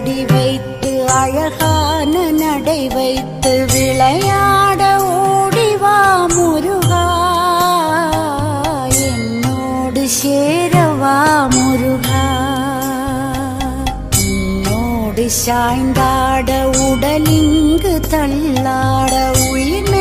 அடி வைத்து அழகான நடை வைத்து விளையாட ஓடிவா முருகா, என்னோடு சேரவா முருகா. உன்னோடு சாய்ந்தாட உடலிங்கு தள்ளாட உயிர்